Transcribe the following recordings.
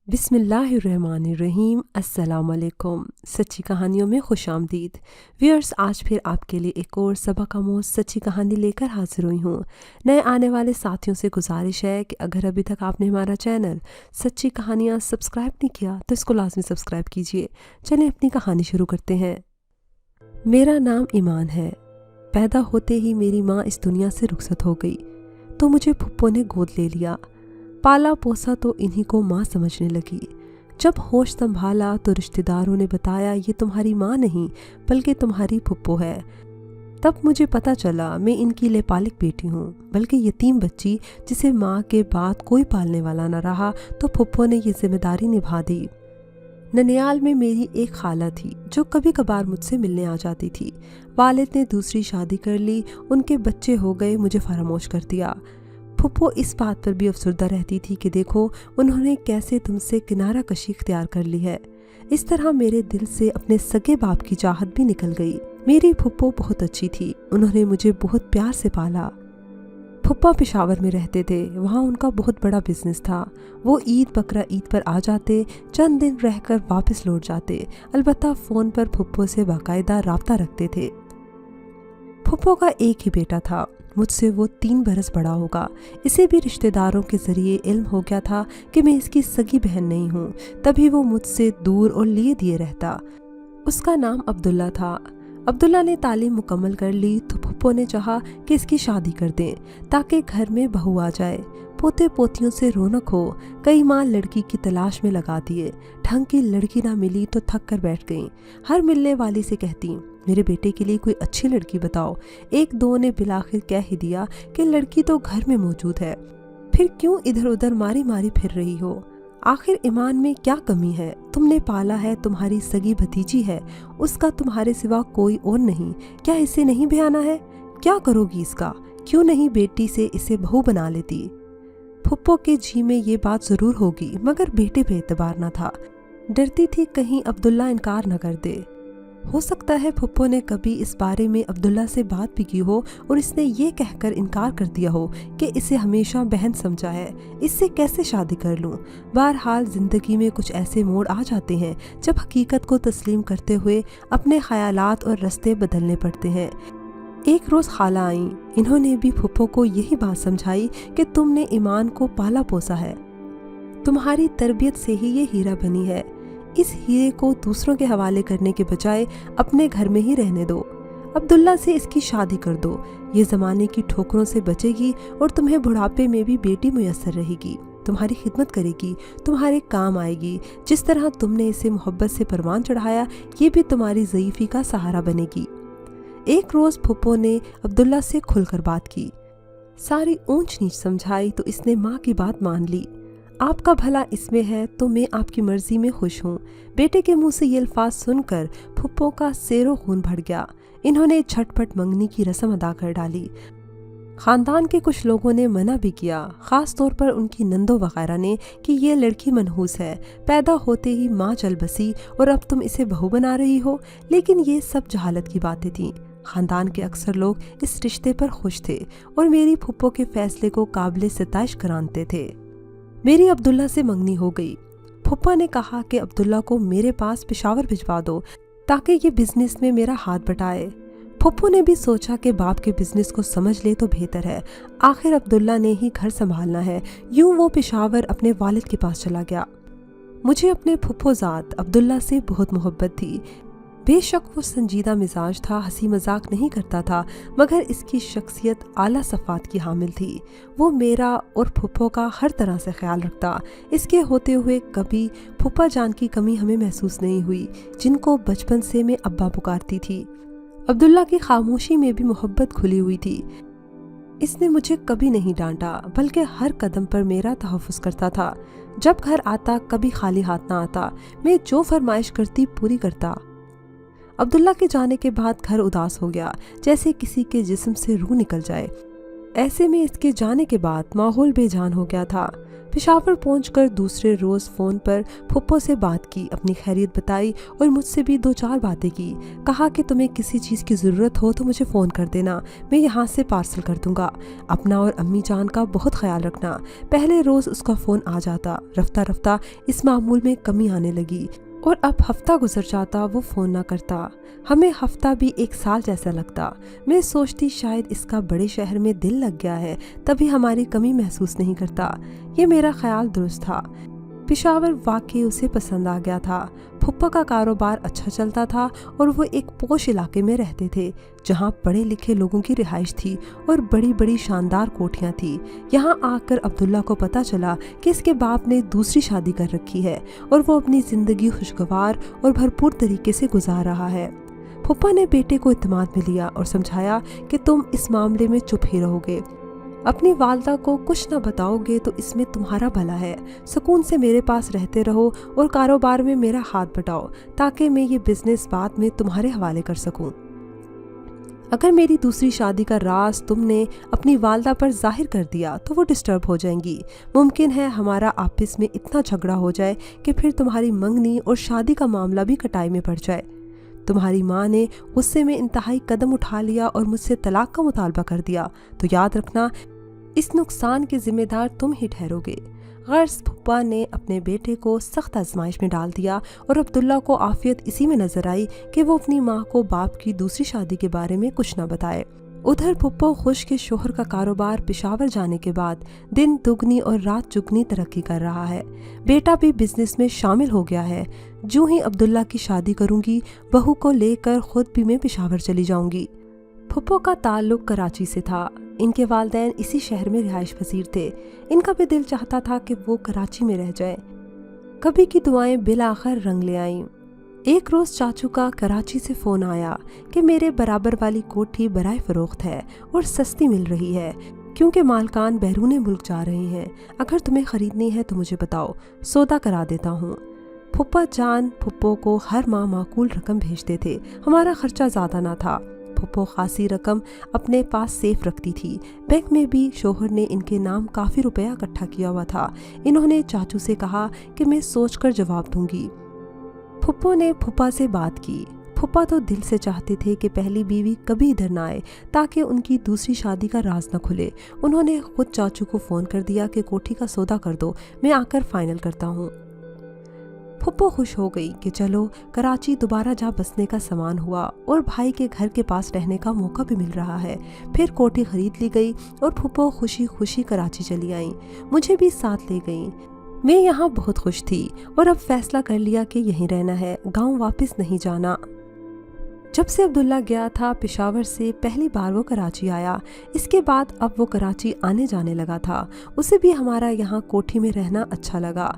बिस्मिल्लाहिर्रहमानिर्रहीम। अस्सलाम वालेकुम। सच्ची कहानियों में खुश आमदीद। व्यूअर्स, आज फिर आपके लिए एक और सबक आमोज सच्ची कहानी लेकर हाजिर हुई हूँ। नए आने वाले साथियों से गुजारिश है कि अगर अभी तक आपने हमारा चैनल सच्ची कहानियाँ सब्सक्राइब नहीं किया तो इसको लाजमी सब्सक्राइब कीजिए। चलें अपनी कहानी शुरू करते हैं। मेरा नाम ईमान है। पैदा होते ही मेरी माँ इस दुनिया से रुखसत हो गई तो मुझे फुप्पो ने गोद ले लिया। पाला पोसा तो इन्हीं को माँ समझने लगी। जब होश संभाला तो रिश्तेदारों ने बताया ये तुम्हारी माँ नहीं बल्कि तुम्हारी फुप्पो है। तब मुझे पता चला मैं इनकी लेपालिक बेटी हूँ, बल्कि यतीम बच्ची जिसे माँ के बाद कोई पालने वाला न रहा तो फुप्पो ने ये जिम्मेदारी निभा दी। ननियाल में मेरी एक खाला थी जो कभी कभार मुझसे मिलने आ जाती थी। वालिद ने दूसरी शादी कर ली, उनके बच्चे हो गए, मुझे फरामोश कर दिया। फुप्पो इस बात पर भी अफसरदा रहती थी कि देखो उन्होंने कैसे तुमसे किनारा कशी इख्तियार कर ली है। इस तरह मेरे दिल से अपने सगे बाप की चाहत भी निकल गई। मेरी फुप्पो बहुत अच्छी थी, उन्होंने मुझे बहुत प्यार से पाला। फुप्पा पेशावर में रहते थे, वहाँ उनका बहुत बड़ा बिजनेस था। वो ईद बकरा ईद पर आ जाते, चंद दिन रहकर वापस लौट जाते। अलबत्ता फ़ोन पर फुप्पो से बाकायदा राब्ता रखते थे। फुप्पो का एक ही बेटा था, मुझसे वो 3 बरस बड़ा होगा। इसे भी रिश्तेदारों के ज़रिए इल्म हो गया था कि मैं इसकी सगी बहन नहीं हूँ, तभी वो मुझसे दूर और लिए दिए रहता। उसका नाम अब्दुल्ला था। अब्दुल्ला ने तालीम मुकम्मल कर ली तो फुप्पो ने चाहा कि इसकी शादी कर दें ताकि घर में बहू आ जाए, पोते पोतियों से रौनक हो। कई माँ लड़की की तलाश में लगा दिए, ढंग की लड़की ना मिली तो थक कर बैठ गईं। हर मिलने वाली से कहती मेरे बेटे के लिए कोई अच्छी लड़की बताओ। एक दो ने बिलाखिर कह ही दिया कि लड़की तो घर में मौजूद है, फिर क्यों इधर उधर मारी मारी फिर रही हो। आखिर ईमान में क्या कमी है? तुमने पाला है, तुम्हारी सगी भतीजी है, उसका तुम्हारे सिवा कोई और नहीं। क्या इसे नहीं ब्याना है? क्या करोगी इसका? क्यों नहीं बेटी से इसे बहू बना लेती? फुप्पो के जी में ये बात जरूर होगी, मगर बेटे पे एतबार न था। डरती थी कहीं अब्दुल्ला इनकार न कर दे। हो सकता है फुप्पो ने कभी इस बारे में अब्दुल्ला से बात भी की हो और इसने ये कहकर इनकार कर दिया हो कि इसे हमेशा बहन समझा है, इससे कैसे शादी कर लूं। बहरहाल ज़िंदगी में कुछ ऐसे मोड़ आ जाते हैं जब हकीकत को तस्लीम करते हुए अपने ख्यालात और रास्ते बदलने पड़ते हैं। एक रोज़ खाला आई, इन्होंने भी फुप्पो को यही बात समझाई कि तुमने ईमान को पाला पोसा है, तुम्हारी तरबियत से ही ये हीरा बनी है। इस हीरे को दूसरों के हवाले करने के बजाय अपने घर में ही रहने दो। अब्दुल्ला से इसकी शादी कर दो, ये ज़माने की ठोकरों से बचेगी और तुम्हें बुढ़ापे में भी बेटी मुयस्सर रहेगी, तुम्हारी खिदमत करेगी, तुम्हारे काम आएगी। जिस तरह तुमने इसे मोहब्बत से परवान चढ़ाया, ये भी तुम्हारी ज़ईफ़ी का सहारा बनेगी। एक रोज़ फुप्पो ने अब्दुल्ला से खुलकर बात की, सारी ऊंच नीच समझाई तो इसने माँ की बात मान ली। आपका भला इसमें है तो मैं आपकी मर्जी में खुश हूँ। बेटे के मुंह से ये अल्फाज सुनकर फुप्पो का सेरो खून भर गया। इन्होंने झटपट मंगनी की रस्म अदा कर डाली। खानदान के कुछ लोगों ने मना भी किया, ख़ास तौर पर उनकी नंदो वगैरह ने, कि ये लड़की मनहूस है, पैदा होते ही माँ चल बसी और अब तुम इसे बहू बना रही हो। लेकिन ये सब जहालत की बातें थीं। खानदान के अक्सर लोग इस रिश्ते पर खुश थे और मेरी फुप्पो के फैसले को काबिल सिताइश कराते थे। मेरी अब्दुल्ला से मंगनी हो गई। फुप्पा ने कहा कि अब्दुल्ला को मेरे पास पेशावर भिजवा दो ताकि ये बिजनेस में मेरा हाथ बटाए। फुप्पो ने भी सोचा कि बाप के बिजनेस को समझ ले तो बेहतर है, आखिर अब्दुल्ला ने ही घर संभालना है। यूं वो पेशावर अपने वालिद के पास चला गया। मुझे अपने फुप्पोजाद अब्दुल्ला से बहुत मोहब्बत थी। बेशक वो संजीदा मिजाज था, हंसी मजाक नहीं करता था, मगर इसकी शख्सियत आला सफ़ात की हामिल थी। वो मेरा और फुप्पो का हर तरह से ख्याल रखता। इसके होते हुए कभी फुप्पा जान की कमी हमें महसूस नहीं हुई, जिनको बचपन से मैं अब्बा पुकारती थी। अब्दुल्ला की खामोशी में भी मोहब्बत खुली हुई थी। इसने मुझे कभी नहीं डांटा, बल्कि हर कदम पर मेरा तहफ़्फ़ुज़ करता था। जब घर आता कभी खाली हाथ ना आता, मैं जो फरमाइश करती पूरी करता। अब्दुल्ला के जाने के बाद घर उदास हो गया, जैसे किसी के जिस्म से रूह निकल जाए। ऐसे में इसके जाने के बाद माहौल बेजान हो गया था। पेशावर पहुंचकर दूसरे रोज फोन पर फुप्पो से बात की, अपनी खैरियत बताई और मुझसे भी 2-4 बातें की। कहा कि तुम्हें किसी चीज़ की ज़रूरत हो तो मुझे फ़ोन कर देना, मैं यहाँ से पार्सल कर दूंगा। अपना और अम्मी जान का बहुत ख्याल रखना। पहले रोज़ उसका फ़ोन आ जाता, रफ्ता रफ्ता इस मामूल में कमी आने लगी और अब हफ्ता गुजर जाता वो फ़ोन ना करता। हमें हफ्ता भी 1 साल जैसा लगता। मैं सोचती शायद इसका बड़े शहर में दिल लग गया है, तभी हमारी कमी महसूस नहीं करता। ये मेरा ख्याल दुरुस्त था। पेशावर वाकई उसे पसंद आ गया था। फुप्पा का कारोबार अच्छा चलता था और वो एक पोश इलाके में रहते थे जहाँ पढ़े लिखे लोगों की रिहाइश थी और बड़ी बड़ी शानदार कोठियाँ थी। यहाँ आकर अब्दुल्ला को पता चला कि इसके बाप ने दूसरी शादी कर रखी है और वो अपनी ज़िंदगी खुशगवार और भरपूर तरीके से गुजार रहा है। फुप्पा ने बेटे को इत्मीनान में लिया और समझाया कि तुम इस मामले में चुप ही रहोगे, अपनी वालदा को कुछ ना बताओगे तो इसमें तुम्हारा भला है। सुकून से मेरे पास रहते रहो और कारोबार में मेरा हाथ बटाओ ताकि मैं ये बिजनेस बाद में तुम्हारे हवाले कर सकूं। अगर मेरी दूसरी शादी का राज तुमने अपनी वालदा पर जाहिर कर दिया तो वो डिस्टर्ब हो जाएंगी। मुमकिन है हमारा आपस में इतना झगड़ा हो जाए कि फिर तुम्हारी मंगनी और शादी का मामला भी कटाई में पड़ जाए। तुम्हारी माँ ने गुस्से में इंतहाई कदम उठा लिया और मुझसे तलाक का मुतालबा कर दिया तो याद रखना इस नुकसान के जिम्मेदार तुम ही ठहरोगे। गर्ज फुप्पा ने अपने बेटे को सख्त आजमाइश में डाल दिया और अब्दुल्ला को आफियत इसी में नजर आई कि वो अपनी माँ को बाप की दूसरी शादी के बारे में कुछ न बताए। उधर फुप्पो खुश के शोहर का कारोबार पेशावर जाने के बाद दिन दुगनी और रात चुगनी तरक्की कर रहा है। बेटा भी बिजनेस में शामिल हो गया है। जो ही अब्दुल्ला की शादी करूंगी बहू को लेकर खुद भी मैं पेशावर चली जाऊंगी। फुप्पो का ताल्लुक कराची से था। इनके वालिदैन इसी शहर में रिहाइश पसीर थे। इनका भी दिल चाहता था कि वो कराची में रह जाए। कभी की दुआएं बिलाखिर रंग ले आईं। एक रोज़ चाचू का कराची से फ़ोन आया कि मेरे बराबर वाली कोठी बराए फ़रोख्त है और सस्ती मिल रही है क्योंकि मालकान बैरून मुल्क जा रहे हैं। अगर तुम्हें ख़रीदनी है तो मुझे बताओ, सौदा करा देता हूँ। फुप्पा जान फुप्पो को हर माह माकूल रकम भेजते थे। हमारा खर्चा ज़्यादा ना था। फुप्पो खासी रकम अपने पास सेफ रखती थी। बैंक में भी शोहर ने इनके नाम काफ़ी रुपया इकट्ठा किया हुआ था। इन्होंने चाचू से कहा कि मैं सोचकर जवाब दूंगी। फुप्पो ने फुप्पा से बात की। फुप्पा तो दिल से चाहते थे कि पहली बीवी कभी इधर ना आए ताकि उनकी दूसरी शादी का राज न खुले। उन्होंने खुद चाचू को फ़ोन कर दिया कि कोठी का सौदा कर दो, मैं आकर फाइनल करता हूँ। फुप्पो खुश हो गई कि चलो कराची दोबारा जा बसने का सामान हुआ और भाई के घर के पास रहने का मौका भी मिल रहा है। फिर कोठी खरीद ली गई और फुप्पो खुशी खुशी कराची चली आई। मुझे भी साथ ले गई। मैं यहाँ बहुत खुश थी और अब फैसला कर लिया कि यहीं रहना है, गांव वापस नहीं जाना। जब से अब्दुल्ला गया था पेशावर से पहली बार वो कराची आया। इसके बाद अब वो कराची आने जाने लगा था। उसे भी हमारा यहाँ कोठी में रहना अच्छा लगा।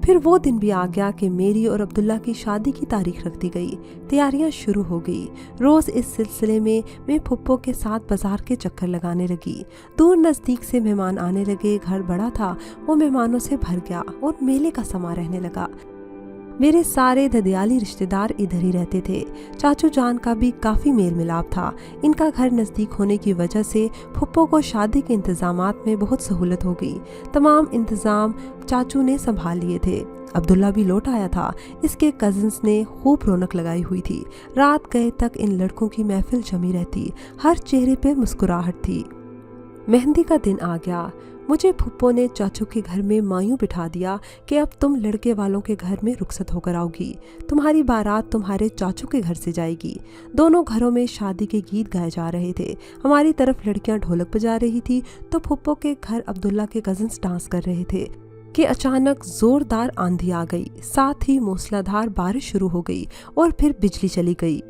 फिर वो दिन भी आ गया कि मेरी और अब्दुल्ला की शादी की तारीख रख दी गई। तैयारियां शुरू हो गई। रोज़ इस सिलसिले में मैं फुप्पो के साथ बाजार के चक्कर लगाने लगी। दूर नज़दीक से मेहमान आने लगे। घर बड़ा था, वो मेहमानों से भर गया और मेले का समा रहने लगा। मेरे सारे ददियाली रिश्तेदार इधर ही रहते थे। चाचू जान का भी काफ़ी मेल मिलाप था। इनका घर नज़दीक होने की वजह से फुप्पो को शादी के इंतज़ामात में बहुत सहूलत हो गई। तमाम इंतज़ाम चाचू ने संभाल लिए थे। अब्दुल्ला भी लौट आया था। इसके कज़न्स ने खूब रौनक लगाई हुई थी। रात गए तक इन लड़कों की महफिल जमी रहती। हर चेहरे पर मुस्कुराहट थी। मेहंदी का दिन आ गया। मुझे फुप्पो ने चाचू के घर में मायूं बिठा दिया कि अब तुम लड़के वालों के घर में रुखसत होकर आओगी। तुम्हारी बारात तुम्हारे चाचू के घर से जाएगी। दोनों घरों में शादी के गीत गाए जा रहे थे। हमारी तरफ लड़कियां ढोलक बजा रही थी तो फुप्पो के घर अब्दुल्ला के कज़न्स डांस कर रहे थे कि अचानक जोरदार आंधी आ गई। साथ ही मूसलाधार बारिश शुरू हो गई और फिर बिजली चली गई।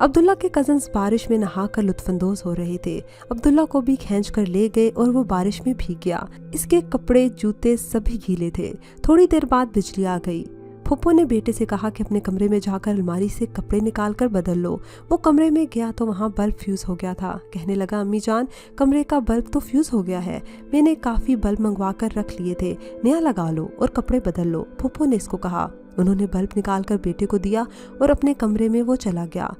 अब्दुल्ला के कज़न्स बारिश में नहाकर लुत्फानंदोज हो रहे थे। अब्दुल्ला को भी खींच कर ले गए और वो बारिश में भीग गया। इसके कपड़े जूते सभी गीले थे। थोड़ी देर बाद बिजली आ गई। फुप्पो ने बेटे से कहा कि अपने कमरे में जाकर अलमारी से कपड़े निकाल कर बदल लो। वो कमरे में गया तो वहाँ बल्ब फ्यूज़ हो गया था। कहने लगा, अम्मी जान कमरे का बल्ब तो फ्यूज़ हो गया है। मैंने काफ़ी बल्ब मंगवा कर रख लिए थे, नया लगा लो और कपड़े बदल लो। फुप्पो ने इसको कहा। उन्होंने बल्ब निकाल कर बेटे को दिया और अपने कमरे में वो चला गया।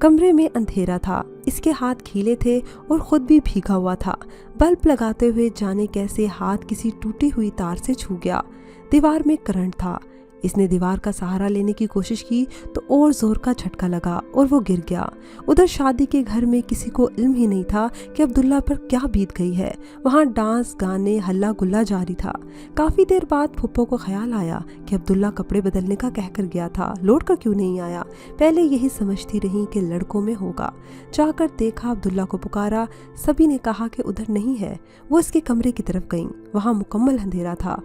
कमरे में अंधेरा था, इसके हाथ गीले थे और खुद भी भीगा हुआ था। बल्ब लगाते हुए जाने कैसे हाथ किसी टूटी हुई तार से छू गया। दीवार में करंट था। इसने दीवार का सहारा लेने की कोशिश की तो और जोर का झटका लगा और वो गिर गया। उधर शादी के घर में किसी को इल्म ही नहीं था कि अब्दुल्ला पर क्या बीत गई है। वहाँ डांस, गाने, हल्ला गुल्ला जारी था। काफ़ी देर बाद फुप्पो को ख्याल आया कि अब्दुल्ला कपड़े बदलने का कहकर गया था, लौट कर क्यों नहीं आया। पहले यही समझती रही कि लड़कों में होगा। जाकर देखा, अब्दुल्ला को पुकारा, सभी ने कहा कि उधर नहीं है। वो इसके कमरे की तरफ गई। वहाँ मुकम्मल अंधेरा था।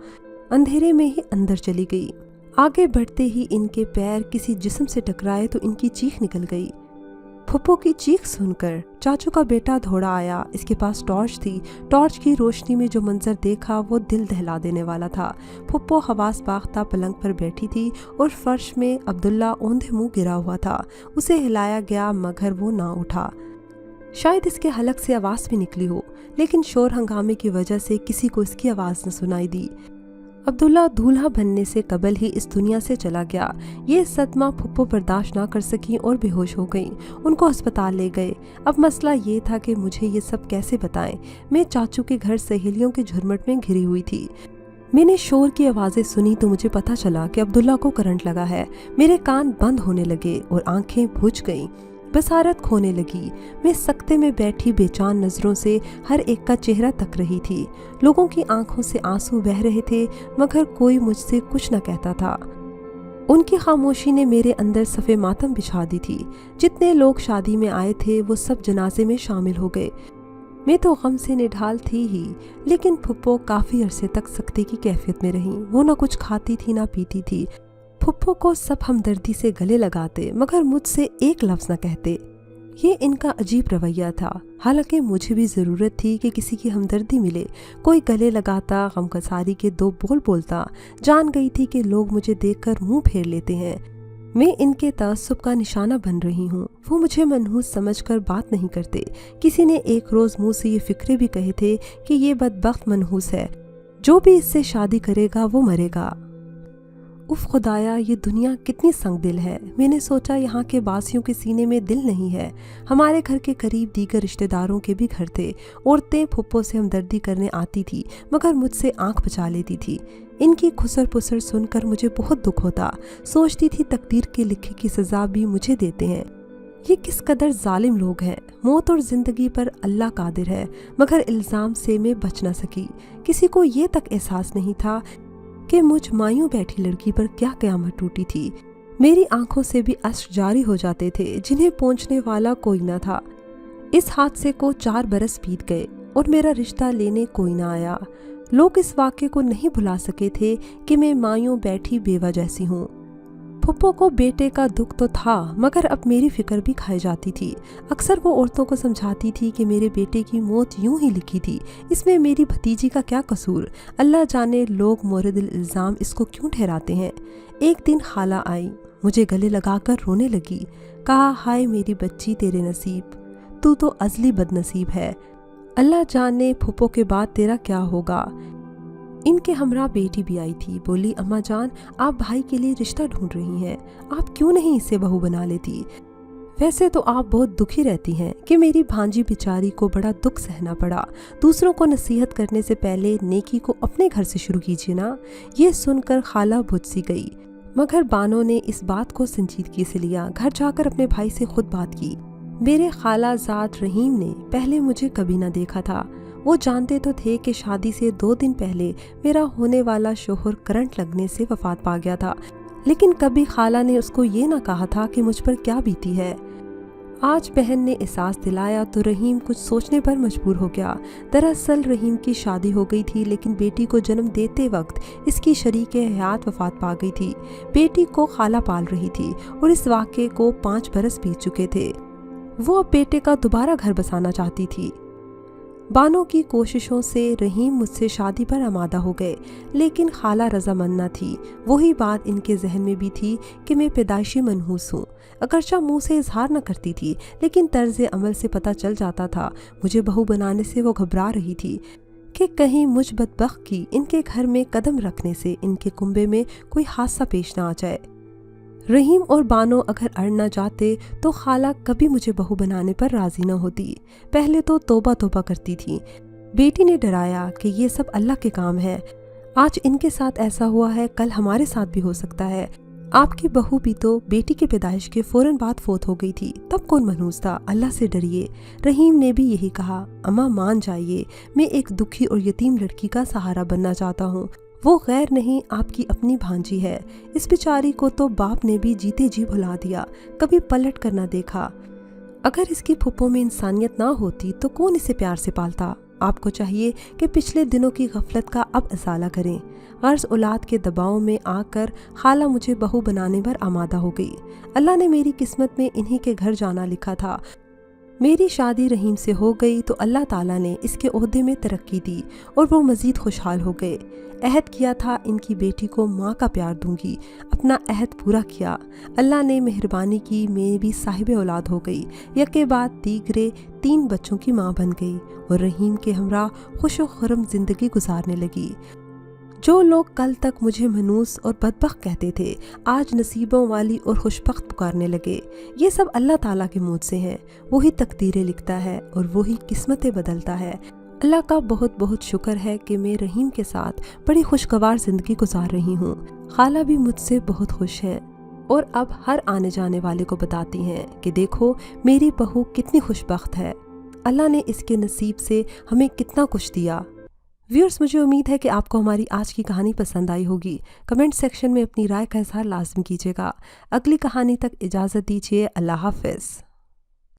अंधेरे में ही अंदर चली गई। आगे बढ़ते ही इनके पैर किसी जिस्म से टकराए तो इनकी चीख निकल गई। फुप्पो की चीख सुनकर चाचू का बेटा दौड़ा आया। इसके पास टॉर्च थी। टॉर्च की रोशनी में जो मंजर देखा वो दिल दहला देने वाला था। फुप्पो हवास बाख्ता पलंग पर बैठी थी और फर्श में अब्दुल्ला औंधे मुंह गिरा हुआ था। उसे हिलाया गया मगर वो ना उठा। शायद इसके हलक से आवाज़ भी निकली हो, लेकिन शोर हंगामे की वजह से किसी को इसकी आवाज़ न सुनाई दी। अब्दुल्ला दूल्हा बनने से कबल ही इस दुनिया से चला गया। ये सदमा फुप्पो बर्दाश्त ना कर सकी और बेहोश हो गई। उनको अस्पताल ले गए। अब मसला ये था कि मुझे ये सब कैसे बताएं। मैं चाचू के घर सहेलियों के झुरमुट में घिरी हुई थी। मैंने शोर की आवाज़ें सुनी तो मुझे पता चला कि अब्दुल्ला को करंट लगा है। मेरे कान बंद होने लगे और आंखें बुझ गईं। बसारत खोने लगी। मैं सख्ते में बैठी बेचान नज़रों से हर एक का चेहरा तक रही थी। लोगों की आंखों से आंसू बह रहे थे मगर कोई मुझसे कुछ न कहता था। उनकी खामोशी ने मेरे अंदर सफ़े मातम बिछा दी थी। जितने लोग शादी में आए थे वो सब जनाजे में शामिल हो गए। मैं तो गम से निढाल थी ही, लेकिन फुप्पो काफ़ी अरसे तक सख्ते की कैफियत में रहीं। वो ना कुछ खाती थी ना पीती थी। फुप्पो को सब हमदर्दी से गले लगाते मगर मुझसे एक लफ्ज़ न कहते। ये इनका अजीब रवैया था। हालांकि मुझे भी ज़रूरत थी कि किसी की हमदर्दी मिले। कोई गले लगाता, गमगसारी के दो बोल बोलता। जान गई थी कि लोग मुझे देखकर मुंह फेर लेते हैं। मैं इनके तअस्सुब का निशाना बन रही हूँ। वो मुझे मनहूस समझकर बात नहीं करते। किसी ने एक रोज़ मुँह से ये फिक्रे भी कहे थे कि ये बदबख्त मनहूस है, जो भी इससे शादी करेगा वो मरेगा। उफ खुदाया, ये दुनिया कितनी संग दिल है। मैंने सोचा यहाँ के बासियों के सीने में दिल नहीं है। हमारे घर के करीब दीगर रिश्तेदारों के भी घर थे। औरतें फुप्पो से हमदर्दी करने आती थी मगर मुझसे आंख बचा लेती थी। इनकी खुसर पुसर सुनकर मुझे बहुत दुख होता। सोचती थी तकदीर के लिखे की सज़ा भी मुझे देते हैं। ये किस कदर जालिम लोग हैं। मौत और ज़िंदगी पर अल्लाह कादिर है मगर इल्ज़ाम से मैं बच न सकी। किसी को ये तक एहसास नहीं था कि मुझ मायूं बैठी लड़की पर क्या क़यामत टूटी थी। मेरी आंखों से भी अश्क जारी हो जाते थे जिन्हें पहुंचने वाला कोई न था। इस हादसे को 4 बरस बीत गए और मेरा रिश्ता लेने कोई न आया। लोग इस वाक़े को नहीं भुला सके थे कि मैं मायूं बैठी बेवा जैसी हूँ। फुप्पो को बेटे का दुख तो था मगर अब मेरी फिक्र भी खाई जाती थी। अक्सर वो औरतों को समझाती थी कि मेरे बेटे की मौत यूं ही लिखी थी, इसमें मेरी भतीजी का क्या कसूर। अल्लाह जाने लोग मोरदिल इल्ज़ाम इसको क्यों ठहराते हैं। एक दिन खाला आई, मुझे गले लगाकर रोने लगी। कहा, हाय मेरी बच्ची, तेरे नसीब, तू तो अज़ली बदनसीब है। अल्लाह जाने फुप्पो के बाद तेरा क्या होगा। इनके हमरा बेटी भी आई थी। बोली, अम्मा जान, आप भाई के लिए रिश्ता ढूंढ रही हैं, आप क्यों नहीं इसे बहू बना लेती। वैसे तो आप बहुत दुखी रहती हैं कि मेरी भांजी बिचारी को बड़ा दुख सहना पड़ा। दूसरों को नसीहत करने से पहले नेकी को अपने घर से शुरू कीजिए ना। ये सुनकर खाला बुझ सी गई मगर बानो ने इस बात को संजीदगी से लिया। घर जाकर अपने भाई से खुद बात की। मेरे खाला ज़ाद रहीम ने पहले मुझे कभी ना देखा था। वो जानते तो थे कि शादी से 2 दिन पहले मेरा होने वाला शोहर करंट लगने से वफात पा गया था, लेकिन कभी खाला ने उसको ये ना कहा था कि मुझ पर क्या बीती है। आज बहन ने एहसास दिलाया तो रहीम कुछ सोचने पर मजबूर हो गया। दरअसल रहीम की शादी हो गई थी लेकिन बेटी को जन्म देते वक्त इसकी शरीके हयात वफात पा गई थी। बेटी को खाला पाल रही थी और इस वाक़े को 5 बरस बीत चुके थे। वो अब बेटे का दोबारा घर बसाना चाहती थी। बानो की कोशिशों से रहीम मुझसे शादी पर आमादा हो गए, लेकिन खाला रजामंद न थी। वही बात इनके जहन में भी थी कि मैं पैदाइशी मनहूस हूँ। अगरचा मुंह से इजहार न करती थी, लेकिन तर्ज अमल से पता चल जाता था। मुझे बहू बनाने से वो घबरा रही थी कि कहीं मुझ बदबख्त की इनके घर में कदम रखने से इनके कुंबे में कोई हादसा पेश न आ जाए। रहीम और बानो अगर अड़ न जाते तो खाला कभी मुझे बहू बनाने पर राजी न होती। पहले तो तौबा तौबा करती थी। बेटी ने डराया कि ये सब अल्लाह के काम है। आज इनके साथ ऐसा हुआ है, कल हमारे साथ भी हो सकता है। आपकी बहू भी तो बेटी की पैदाइश के फौरन बाद फोत हो गई थी, तब कौन मनहूस था। अल्लाह से डरिए। रहीम ने भी यही कहा। अम्मा मान जाइए, मैं एक दुखी और यतीम लड़की का सहारा बनना चाहता हूँ। वो गैर नहीं, आपकी अपनी भांजी है। इस बेचारी को तो बाप ने भी जीते जी भुला दिया, कभी पलट कर न देखा। अगर इसकी फुप्पो में इंसानियत ना होती तो कौन इसे प्यार से पालता। आपको चाहिए कि पिछले दिनों की गफलत का अब असाला करें। गर्ज औलाद के दबाव में आकर खाला मुझे बहू बनाने पर आमादा हो गई। अल्लाह ने मेरी किस्मत में इन्हीं के घर जाना लिखा था। मेरी शादी रहीम से हो गई तो अल्लाह ताला ने इसके ओहदे में तरक्की दी और वो मज़ीद खुशहाल हो गए। अहद किया था इनकी बेटी को माँ का प्यार दूंगी, अपना अहद पूरा किया। अल्लाह ने मेहरबानी की, मैं भी साहिब औलाद हो गई। यके बाद दीगरे 3 बच्चों की माँ बन गई और रहीम के हमरा खुश व खुर्रम ज़िंदगी गुजारने लगी। जो लोग कल तक मुझे मनूस और बदबख्त कहते थे, आज नसीबों वाली और खुशबख्त पुकारने लगे। ये सब अल्लाह ताला के मुँह से हैं। वही तकदीरें लिखता है और वही किस्मतें बदलता है। अल्लाह का बहुत बहुत शुक्र है कि मैं रहीम के साथ बड़ी खुशगवार ज़िंदगी गुजार रही हूँ। खाला भी मुझसे बहुत खुश है और अब हर आने जाने वाले को बताती हैं कि देखो मेरी बहू कितनी खुशबख्त है। अल्लाह ने इसके नसीब से हमें कितना कुछ दिया। व्यूअर्स, मुझे उम्मीद है कि आपको हमारी आज की कहानी पसंद आई होगी। कमेंट सेक्शन में अपनी राय का इजहार लाजमी कीजिएगा। अगली कहानी तक इजाज़त दीजिए। अल्लाह हाफ़िज़।